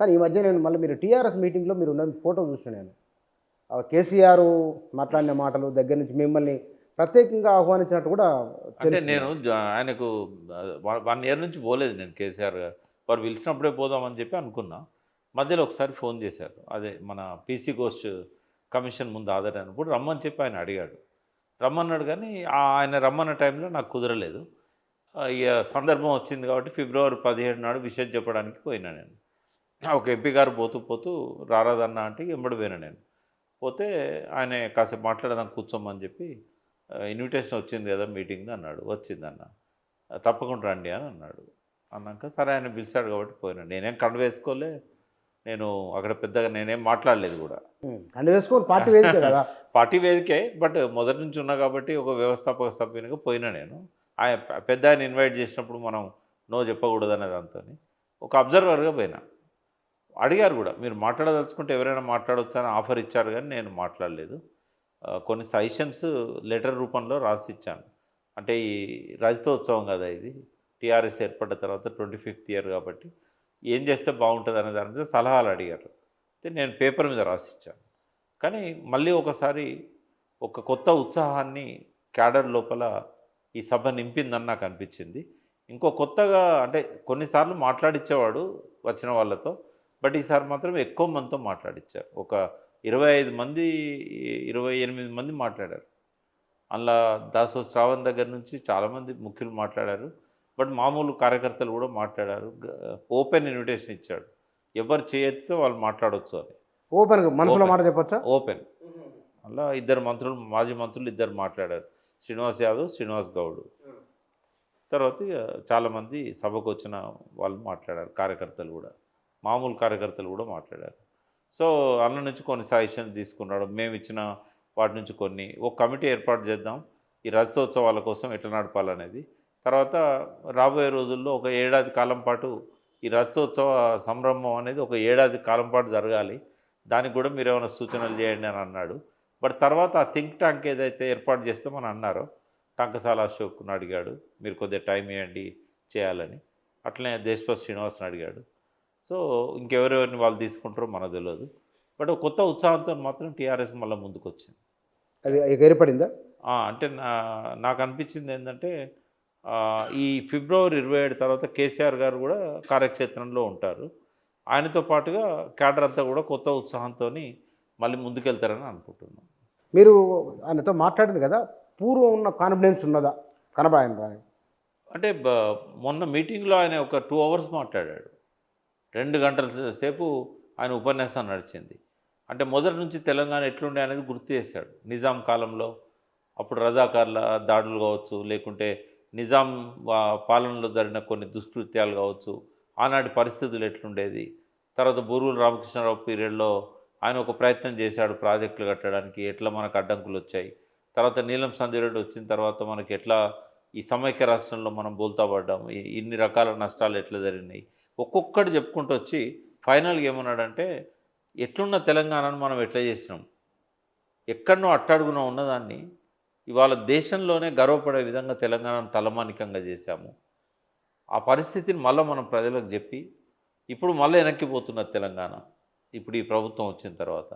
కానీ ఈ మధ్య నేను మళ్ళీ మీరు టీఆర్ఎస్ మీటింగ్‌లో మీరున్న ఫోటో చూసాను నేను. కేసీఆర్ మాట్లాడిన మాటలు దగ్గర నుంచి మిమ్మల్ని ప్రత్యేకంగా ఆహ్వానించినట్టు కూడా అంటే తెలుస్తుంది. నేను ఆయనకు 1 ఇయర్ నుంచి పోలేదు నేను కేసీఆర్ గారు. వారు పిలిచినప్పుడే పోదామని చెప్పి అనుకున్నా. మధ్యలో ఒకసారి ఫోన్ చేశారు. అదే మన పీసీ ఘోష్ కమిషన్ ముందు హాజరైనప్పుడు రమ్మని చెప్పి ఆయన అడిగాడు. రమ్మన్నాడు కానీ ఆయన రమ్మన్న టైంలో నాకు కుదరలేదు. ఇగ సందర్భం వచ్చింది కాబట్టి ఫిబ్రవరి 17 నాడు విషయం చెప్పడానికి పోయినా నేను. ఒక ఎంపీ గారు పోతూ పోతూ రారాదన్నా అంటే ఎంబడి పోయినా నేను. పోతే ఆయన కాసేపు మాట్లాడదాం కూర్చోమని చెప్పి ఇన్విటేషన్ వచ్చింది కదా మీటింగ్ అన్నాడు. వచ్చిందన్న. తప్పకుండా రండి అని అన్నాడు. అన్నాక సరే ఆయన పిలిచాడు కాబట్టి పోయినా. నేనేం కండువ వేసుకోలే. నేను అక్కడ పెద్దగా నేనేం మాట్లాడలేదు కూడా. కండువ వేసుకొని పార్టీ వేదికే కదా! పార్టీ వేదికే. బట్ మొదటి నుంచి ఉన్నా కాబట్టి ఒక వ్యవస్థాపక సభ్యునిగా పోయినా నేను. ఆయన పెద్దాయన ఇన్వైట్ చేసినప్పుడు మనం నో చెప్పకూడదనే దాంతోని ఒక అబ్జర్వర్‌గా పోయినా. అడిగారు కూడా మీరు మాట్లాడదలుచుకుంటే ఎవరైనా మాట్లాడొచ్చా అని ఆఫర్ ఇచ్చారు కానీ నేను మాట్లాడలేదు. కొన్ని సజెషన్స్ లెటర్ రూపంలో రాసిచ్చాను. అంటే ఈ రజతోత్సవం కదా ఇది. టీఆర్ఎస్ ఏర్పడ్డ తర్వాత 25th ఇయర్ కాబట్టి ఏం చేస్తే బాగుంటుందనే దాని మీద సలహాలు అడిగారు. అయితే నేను పేపర్ మీద రాసిచ్చాను. కానీ మళ్ళీ ఒకసారి ఒక కొత్త ఉత్సాహాన్ని క్యాడర్ లోపల ఈ సభ నింపిందని నాకు అనిపించింది. ఇంకో కొత్తగా అంటే కొన్నిసార్లు మాట్లాడిచ్చేవాడు వచ్చిన వాళ్ళతో. బట్ ఈసారి మాత్రం ఎక్కువ మందితో మాట్లాడిచ్చారు. ఒక 25 మంది, 28 మంది మాట్లాడారు. అందులో దాసో శ్రావణ్ దగ్గర నుంచి చాలామంది ముఖ్యులు మాట్లాడారు. బట్ మామూలు కార్యకర్తలు కూడా మాట్లాడారు. ఓపెన్ ఇన్విటేషన్ ఇచ్చాడు. ఎవరు చేయెత్తితే వాళ్ళు మాట్లాడొచ్చు అని. ఓపెన్‌గా మనసులో మాట చెప్పొచ్చా? ఓపెన్. అలా ఇద్దరు మంత్రులు, మాజీ మంత్రులు ఇద్దరు మాట్లాడారు. శ్రీనివాస్ యాదవ్, శ్రీనివాస్ గౌడ్. తర్వాత ఇగ చాలామంది సభకొచ్చిన వాళ్ళు మాట్లాడారు. కార్యకర్తలు కూడా. మామూలు కార్యకర్తలు కూడా మాట్లాడారు. సో, అందులో నుంచి కొన్ని సజెషన్స్ తీసుకున్నాడు. మేమిచ్చిన వాటి నుంచి కొన్ని. ఒక కమిటీ ఏర్పాటు చేద్దాం. ఈ రజతోత్సవాల కోసం ఎట్లా నడపాలనేది. తర్వాత రాబోయే రోజుల్లో ఒక ఏడాది కాలం పాటు ఈ రజతోత్సవ సంరంభం అనేది ఒక ఏడాది కాలం పాటు జరగాలి. దానికి కూడా మీరేమైనా సూచనలు చేయండి అని అన్నాడు. బట్ తర్వాత ఆ థింక్ ట్యాంక్ ఏదైతే ఏర్పాటు చేస్తామని అన్నారో, టంకసాల అశోక్‌ని అడిగాడు. మీరు కొద్దిగా టైం ఇవ్వండి చేయాలని. అట్లనే దేశపతి శ్రీనివాస్‌ని అడిగాడు. సో, ఇంకెవరెవరిని వాళ్ళు తీసుకుంటారో మనకు తెలవదు. బట్ ఒక కొత్త ఉత్సాహంతో మాత్రం టీఆర్ఎస్ మళ్ళా ముందుకొచ్చింది. అది ఇక ఏర్పడిందా? అంటే నాకు అనిపించింది ఏందంటే ఈ ఫిబ్రవరి 27 తర్వాత కేసీఆర్ గారు కూడా కార్యక్షేత్రంలో ఉంటారు. ఆయనతో పాటుగా క్యాడర్ అంతా కూడా కొత్త ఉత్సాహంతోని మళ్ళీ ముందుకెళ్తారని అనుకుంటున్నాను. మీరు ఆయనతో మాట్లాడింది కదా! పూర్వం ఉన్న కాన్ఫిడెన్స్ ఉన్నదా? కనబాయనరా? అంటే మొన్న మీటింగ్‌లో ఆయన ఒక 2 అవర్స్ మాట్లాడాడు. 2 గంటల సేపు ఆయన ఉపన్యాసం నడిచింది. అంటే మొదటి నుంచి తెలంగాణ ఎట్లుండే అనేది గుర్తు చేశాడు. నిజాం కాలంలో అప్పుడు రజాకార్ల దాడులు కావచ్చు, లేకుంటే నిజాం పాలనలో జరిగిన కొన్ని దుష్కృత్యాలు కావచ్చు, ఆనాటి పరిస్థితులు ఎట్లుండేది. తర్వాత బూరుగుల రామకృష్ణారావు పీరియడ్‌లో ఆయన ఒక ప్రయత్నం చేశాడు ప్రాజెక్టులు కట్టడానికి. ఎట్లా మనకు అడ్డంకులు వచ్చాయి. తర్వాత నీలం సంజయ్ రెడ్డి వచ్చిన తర్వాత మనకి ఎట్లా ఈ సమైక్య రాష్ట్రంలో మనం బోల్తా పడ్డాము. ఇన్ని రకాల నష్టాలు ఎట్లా జరిగినాయి. ఒక్కొక్కటి చెప్పుకుంటూ వచ్చి ఫైనల్‌గా ఏమన్నాడంటే, ఎట్లున్న తెలంగాణను మనం ఎట్లా చేసినాం. ఎక్కడనో అట్టడుగున ఉన్నదాన్ని ఇవాళ దేశంలోనే గర్వపడే విధంగా తెలంగాణను తలమానికంగా చేశాము. ఆ పరిస్థితిని మళ్ళా మనం ప్రజలకు చెప్పి, ఇప్పుడు మళ్ళీ వెనక్కిపోతున్నది తెలంగాణ. ఇప్పుడు ఈ ప్రభుత్వం వచ్చిన తర్వాత.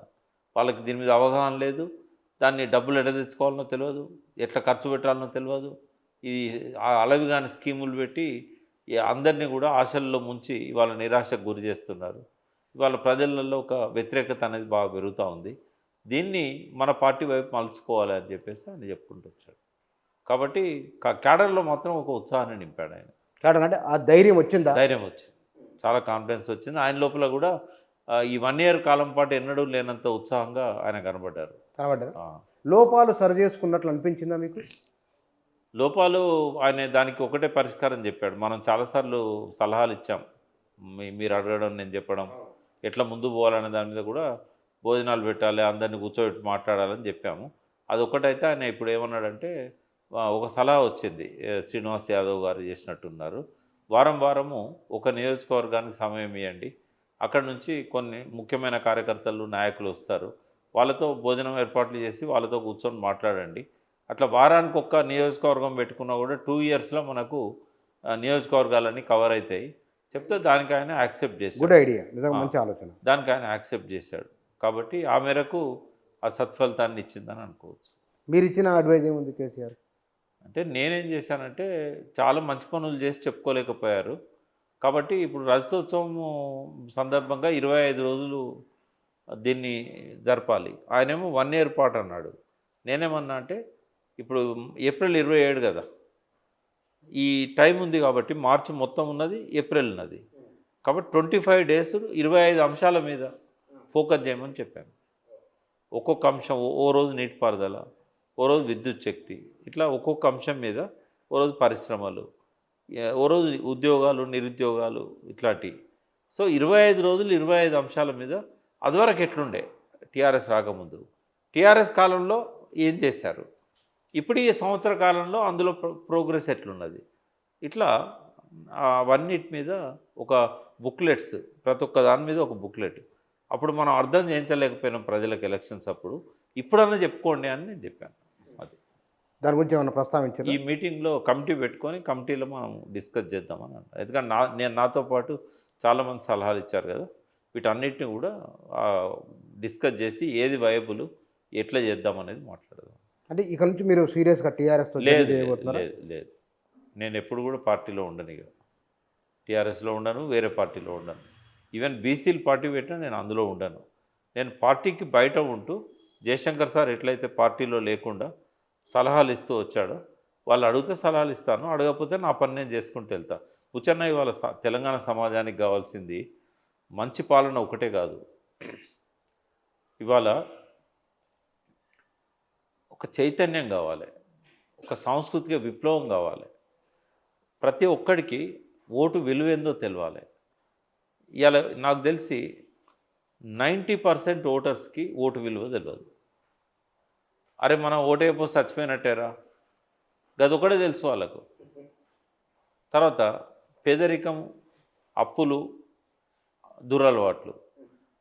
వాళ్ళకి దీని మీద అవగాహన లేదు. దాన్ని డబ్బులు ఎట్లా తెచ్చుకోవాలనో తెలవదు. ఎట్లా ఖర్చు పెట్టాలనో తెలవదు. ఇది అలవిగాని స్కీములు పెట్టి అందరినీ కూడా ఆశల్లో ముంచి ఇవాళ నిరాశకు గురి చేస్తున్నారు. ఇవాళ ప్రజలలో ఒక వ్యతిరేకత అనేది బాగా పెరుగుతూ ఉంది. దీన్ని మన పార్టీ వైపు మలుచుకోవాలి అని చెప్పేసి ఆయన చెప్పుకుంటూ వచ్చాడు. కాబట్టి క్యాడర్‌లో మాత్రం ఒక ఉత్సాహాన్ని నింపాడు ఆయన. క్యాడర్ అంటే ఆ ధైర్యం వచ్చిందా? ధైర్యం వచ్చింది. చాలా కాన్ఫిడెన్స్ వచ్చింది. ఆయన లోపల కూడా ఈ 1 ఇయర్ కాలం పాటు ఎన్నడూ లేనంత ఉత్సాహంగా ఆయన కనబడ్డారు. కనబడ్డారా? ఆ! లోపాలు సరిచేసుకున్నట్లు అనిపించిందా మీకు? లోపాలు ఆయన దానికి ఒకటే పరిష్కారం చెప్పాడు. మనం చాలాసార్లు సలహాలు ఇచ్చాం. మీరు అడగడం, నేను చెప్పడం. ఎట్లా ముందుకు పోవాలనే దాని మీద కూడా భోజనాలు పెట్టాలి, అందరిని కూర్చోబెట్టి మాట్లాడాలని చెప్పాము. అదొక్కటైతే ఆయన ఇప్పుడు ఏమన్నాడంటే ఒక సలహా వచ్చింది. శ్రీనివాస్ యాదవ్ గారు చేసినట్టున్నారు. వారం వారము ఒక నియోజకవర్గానికి సమయం ఇవ్వండి. అక్కడి నుంచి కొన్ని ముఖ్యమైన కార్యకర్తలు, నాయకులు వస్తారు. వాళ్ళతో భోజనం ఏర్పాట్లు చేసి వాళ్ళతో కూర్చొని మాట్లాడండి. అట్లా వారానికి ఒక్క నియోజకవర్గం పెట్టుకున్నా కూడా 2 ఇయర్స్‌లో మనకు నియోజకవర్గాలన్నీ కవర్ అవుతాయి. చెప్తే దానికి ఆయన యాక్సెప్ట్ చేశాడు. గుడ్ ఐడియా, నిజంగా మంచి ఆలోచన. దానికి ఆయన యాక్సెప్ట్ చేశాడు. కాబట్టి ఆ మేరకు ఆ సత్ఫలితాన్ని ఇచ్చిందని అనుకోవచ్చు. మీరు ఇచ్చిన అడ్వైజ్ ఏముంది కేసీఆర్? అంటే నేనేం చేశానంటే చాలా మంచి పనులు చేసి చెప్పుకోలేకపోయారు. కాబట్టి ఇప్పుడు రజతోత్సవం సందర్భంగా 25 రోజులు దీన్ని జరపాలి. ఆయనేమో 1 ఇయర్ పాటు అన్నాడు. నేనేమన్నా అంటే ఇప్పుడు ఏప్రిల్ 27 కదా, ఈ టైం ఉంది కాబట్టి మార్చి మొత్తం ఉన్నది, ఏప్రిల్ ఉన్నది కాబట్టి 25 డేస్ 25 అంశాల మీద ఫోకస్ చేయమని చెప్పాను. ఒక్కొక్క అంశం, ఓ రోజు నీటిపారుదల, ఓ రోజు విద్యుత్ శక్తి, ఇట్లా ఒక్కొక్క అంశం మీద, ఓ రోజు పరిశ్రమలు, ఓ రోజు ఉద్యోగాలు, నిరుద్యోగాలు, ఇట్లాంటివి. సో 25 రోజులు 25 అంశాల మీద. అదివరకు ఎట్లుండే టీఆర్ఎస్ రాకముందు, టీఆర్ఎస్ కాలంలో ఏం చేశారు, ఇప్పుడు ఈ సంవత్సర కాలంలో అందులో ప్రోగ్రెస్ ఎట్లున్నది, ఇట్లా అవన్నిటి మీద ఒక బుక్లెట్స్, ప్రతి ఒక్క దాని మీద ఒక బుక్లెట్. అప్పుడు మనం అర్థం చేయించలేకపోయినాం ప్రజలకు ఎలక్షన్స్ అప్పుడు, ఇప్పుడన్నా చెప్పుకోండి అని నేను చెప్పాను. అది దాని గురించి ఏమైనా ప్రస్తావించారు? ఈ మీటింగ్లో కమిటీ పెట్టుకొని కమిటీలో మనం డిస్కస్ చేద్దామని అంటారు. ఎందుకంటే నేను నాతో పాటు చాలామంది సలహాలు ఇచ్చారు కదా, వీటన్నిటిని కూడా డిస్కస్ చేసి ఏది వయబుల్, ఎట్లా చేద్దాం అనేది మాట్లాడదాం. అంటే ఇక నుంచి మీరు సీరియస్గా టీఆర్ఎస్తో లేదు, నేను ఎప్పుడు కూడా పార్టీలో ఉండను. ఇక టీఆర్ఎస్లో ఉండను, వేరే పార్టీలో ఉండను. ఈవెన్ బీసీలు పార్టీ పెట్టినా నేను అందులో ఉండను. నేను పార్టీకి బయట ఉంటూ, జయశంకర్ సార్ ఎట్లయితే పార్టీలో లేకుండా సలహాలు ఇస్తూ వచ్చాడో, వాళ్ళు అడిగితే సలహాలు ఇస్తాను, అడగకపోతే నా పని నేను చేసుకుంటూ వెళ్తా. ఉచన్న ఇవాళ తెలంగాణ సమాజానికి కావాల్సింది మంచి పాలన ఒకటే కాదు, ఇవాళ ఒక చైతన్యం కావాలి, ఒక సాంస్కృతిక విప్లవం కావాలి. ప్రతి ఒక్కడికి ఓటు విలువేందో తెలవాలి. ఇవాళ నాకు తెలిసి 90% ఓటర్స్కి ఓటు విలువ తెలియదు. అరే మనం ఓటేపో చచ్చిపోయినట్టేరా, గదొకటే తెలుసు వాళ్ళకు. తర్వాత పేదరికం, అప్పులు, దురలవాట్లు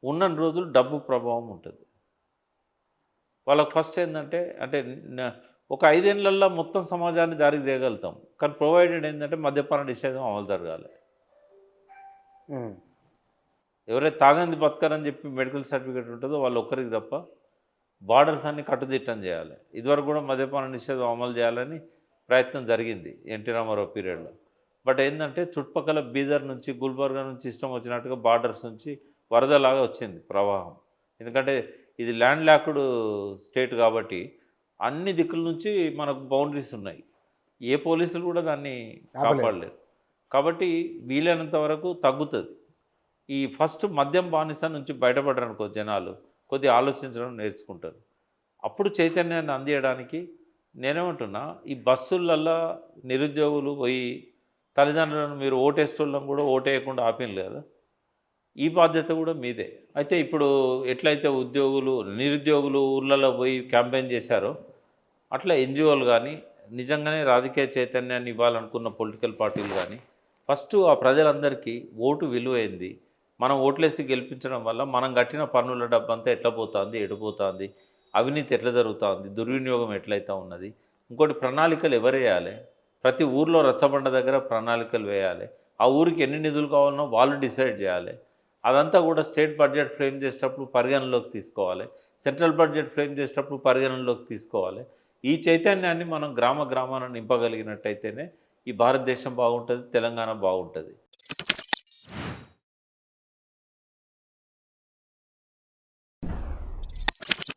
ఉన్న రోజులు డబ్బు ప్రభావం ఉంటుంది వాళ్ళకు. ఫస్ట్ ఏంటంటే ఒక 5 ఏళ్లలో మొత్తం సమాజాన్ని దారికి తేగలుగుతాం, కానీ ప్రొవైడెడ్ ఏంటంటే మద్యపాన నిషేధం అమలు జరగాలి. ఎవరైతే తాగంది బతకరని చెప్పి మెడికల్ సర్టిఫికేట్ ఉంటుందో వాళ్ళు ఒక్కరికి తప్ప బార్డర్స్ అన్ని కట్టుదిట్టం చేయాలి. ఇదివరకు కూడా మద్యపాన నిషేధం అమలు చేయాలని ప్రయత్నం జరిగింది ఎన్టీ రామారావు పీరియడ్లో. బట్ ఏంటంటే చుట్టుపక్కల బీదర్ నుంచి, గుల్బర్గా నుంచి ఇష్టం వచ్చినట్టుగా బార్డర్స్ నుంచి వరదలాగా వచ్చింది ప్రవాహం. ఎందుకంటే ఇది ల్యాండ్ లాక్డ్ స్టేట్ కాబట్టి అన్ని దిక్కుల నుంచి మనకు బౌండరీస్ ఉన్నాయి, ఏ పోలీసులు కూడా దాన్ని కాపాడలేరు. కాబట్టి వీలైనంత వరకు తగ్గుతుంది. ఈ ఫస్ట్ మద్యం బానిస నుంచి బయటపడడానికి జనాలు కొద్దిగా ఆలోచించడం నేర్చుకుంటారు. అప్పుడు చైతన్యాన్ని అందియడానికి నేనేమంటున్నా, ఈ బస్సులల్లో నిరుద్యోగులు పోయి తల్లిదండ్రులను మీరు ఓటేసేటోళ్ళని కూడా ఓటేయకుండా ఆపినలు కదా, ఈ బాధ్యత కూడా మీదే. అయితే ఇప్పుడు ఎట్లయితే నిరుద్యోగులు ఊళ్ళలో పోయి క్యాంపెయిన్ చేశారో, అట్లా ఎన్జిఓలు కానీ, నిజంగానే రాజకీయ చైతన్యాన్ని ఇవ్వాలనుకున్న పొలిటికల్ పార్టీలు కానీ ఫస్ట్ ఆ ప్రజలందరికీ ఓటు విలువైంది, మనం ఓట్లేసి గెలిపించడం వల్ల మనం కట్టిన పన్నుల డబ్బంతా ఎట్లా పోతుంది, ఎడిపోతుంది, అవినీతి ఎట్లా జరుగుతుంది, దుర్వినియోగం ఎట్లయితే ఉన్నది, ఇంకోటి ప్రణాళికలు ఎవరు వేయాలి, ప్రతి ఊర్లో రచ్చబండ దగ్గర ప్రణాళికలు వేయాలి, ఆ ఊరికి ఎన్ని నిధులు కావాలనో వాళ్ళు డిసైడ్ చేయాలి. అదంతా కూడా స్టేట్ బడ్జెట్ ఫ్రేమ్ చేసేటప్పుడు పరిగణలోకి తీసుకోవాలి, సెంట్రల్ బడ్జెట్ ఫ్రేమ్ చేసేటప్పుడు పరిగణలోకి తీసుకోవాలి. ఈ చైతన్యాన్ని మనం గ్రామాన నింపగలిగినట్టయితేనే ఈ భారతదేశం బాగుంటుంది, తెలంగాణ బాగుంటుంది.